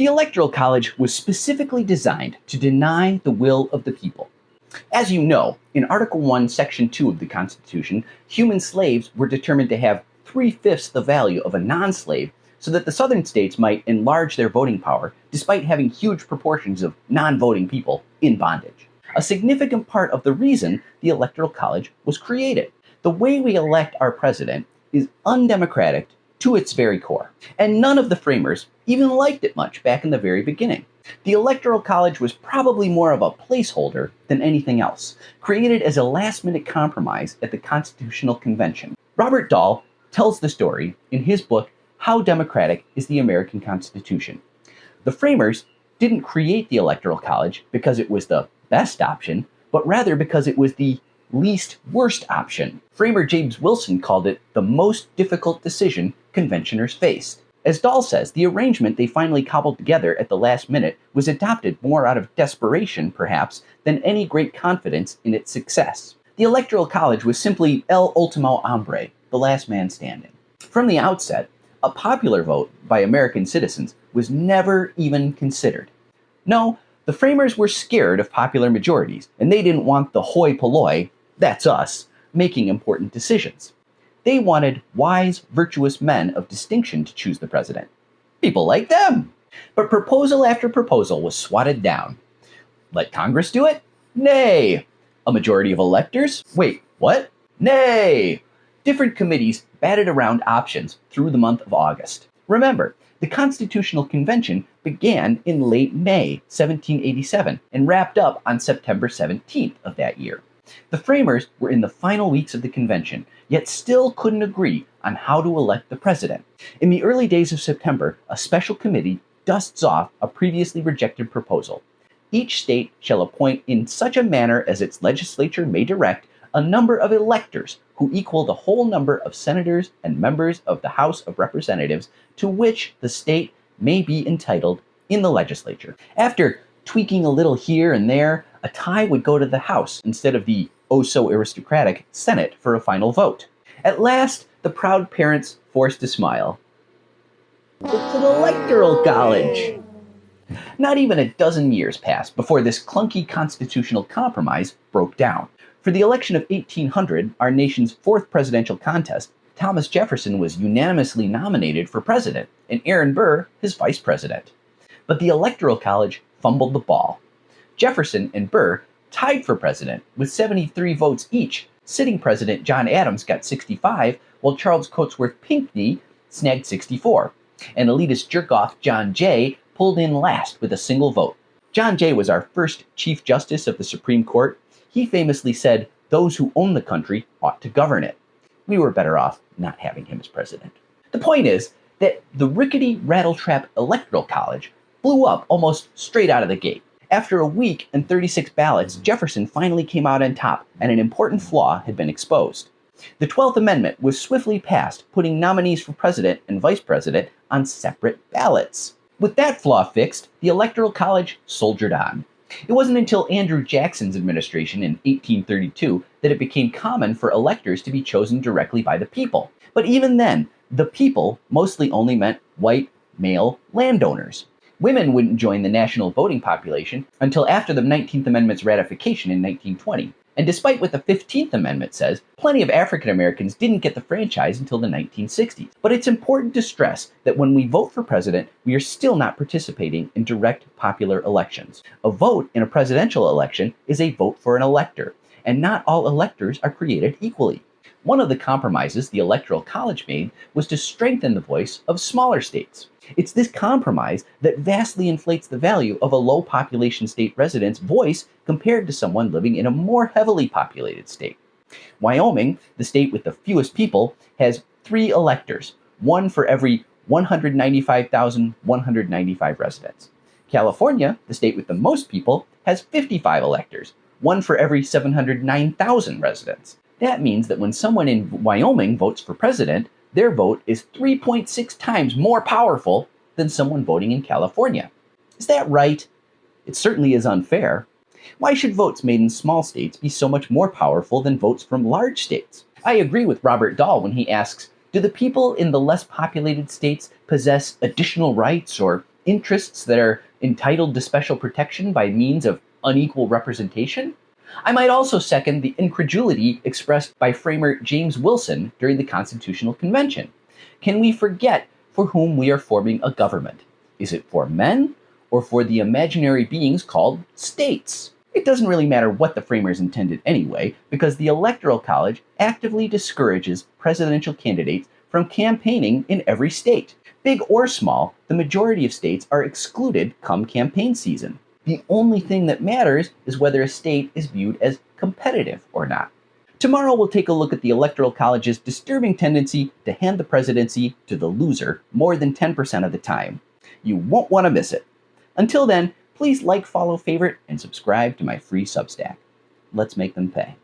The Electoral College was specifically designed to deny the will of the people. As you know, in Article 1, Section 2 of the Constitution, human slaves were determined to have 3/5 the value of a non-slave so that the southern states might enlarge their voting power despite having huge proportions of non-voting people in bondage. A significant part of the reason the Electoral College was created. The way we elect our president is undemocratic to its very core, and none of the framers even liked it much back in the very beginning. The Electoral College was probably more of a placeholder than anything else, created as a last-minute compromise at the Constitutional Convention. Robert Dahl tells the story in his book, How Democratic is the American Constitution? The framers didn't create the Electoral College because it was the best option, but rather because it was the least worst option. Framer James Wilson called it the most difficult decision conventioners faced. As Dahl says, the arrangement they finally cobbled together at the last minute was adopted more out of desperation, perhaps, than any great confidence in its success. The Electoral College was simply el ultimo hombre, the last man standing. From the outset, a popular vote by American citizens was never even considered. No, the framers were scared of popular majorities, and they didn't want the hoi polloi, that's us, making important decisions. They wanted wise, virtuous men of distinction to choose the president. People like them. But proposal after proposal was swatted down. Let Congress do it? Nay. A majority of electors? Wait, what? Nay. Different committees batted around options through the month of August. Remember, the Constitutional Convention began in late May 1787 and wrapped up on September 17th of that year. The framers were in the final weeks of the convention, yet still couldn't agree on how to elect the president. In the early days of September, a special committee dusts off a previously rejected proposal. Each state shall appoint in such a manner as its legislature may direct a number of electors who equal the whole number of senators and members of the House of Representatives to which the state may be entitled in the legislature. After tweaking a little here and there, a tie would go to the House instead of the oh-so-aristocratic Senate for a final vote. At last, the proud parents forced a smile. It's an electoral college! Not even a dozen years passed before this clunky constitutional compromise broke down. For the election of 1800, our nation's fourth presidential contest, Thomas Jefferson was unanimously nominated for president, and Aaron Burr his vice president. But the Electoral College fumbled the ball. Jefferson and Burr tied for president with 73 votes each. Sitting president John Adams got 65, while Charles Cotesworth Pinckney snagged 64. And elitist jerk-off John Jay pulled in last with a single vote. John Jay was our first Chief Justice of the Supreme Court. He famously said, "Those who own the country ought to govern it." We were better off not having him as president. The point is that the rickety rattletrap Electoral College blew up almost straight out of the gate. After a week and 36 ballots, Jefferson finally came out on top, and an important flaw had been exposed. The 12th Amendment was swiftly passed, putting nominees for president and vice president on separate ballots. With that flaw fixed, the Electoral College soldiered on. It wasn't until Andrew Jackson's administration in 1832 that it became common for electors to be chosen directly by the people. But even then, the people mostly only meant white, male landowners. Women wouldn't join the national voting population until after the 19th Amendment's ratification in 1920. And despite what the 15th Amendment says, plenty of African Americans didn't get the franchise until the 1960s. But it's important to stress that when we vote for president, we are still not participating in direct popular elections. A vote in a presidential election is a vote for an elector, and not all electors are created equally. One of the compromises the Electoral College made was to strengthen the voice of smaller states. It's this compromise that vastly inflates the value of a low-population state resident's voice compared to someone living in a more heavily populated state. Wyoming, the state with the fewest people, has 3 electors, one for every 195,195 residents. California, the state with the most people, has 55 electors, one for every 709,000 residents. That means that when someone in Wyoming votes for president, their vote is 3.6 times more powerful than someone voting in California. Is that right? It certainly is unfair. Why should votes made in small states be so much more powerful than votes from large states? I agree with Robert Dahl when he asks, do the people in the less populated states possess additional rights or interests that are entitled to special protection by means of unequal representation? I might also second the incredulity expressed by framer James Wilson during the Constitutional Convention. Can we forget for whom we are forming a government? Is it for men or for the imaginary beings called states? It doesn't really matter what the framers intended anyway, because the Electoral College actively discourages presidential candidates from campaigning in every state. Big or small, the majority of states are excluded come campaign season. The only thing that matters is whether a state is viewed as competitive or not. Tomorrow we'll take a look at the Electoral College's disturbing tendency to hand the presidency to the loser more than 10% of the time. You won't want to miss it. Until then, please like, follow, favorite, and subscribe to my free Substack. Let's make them pay.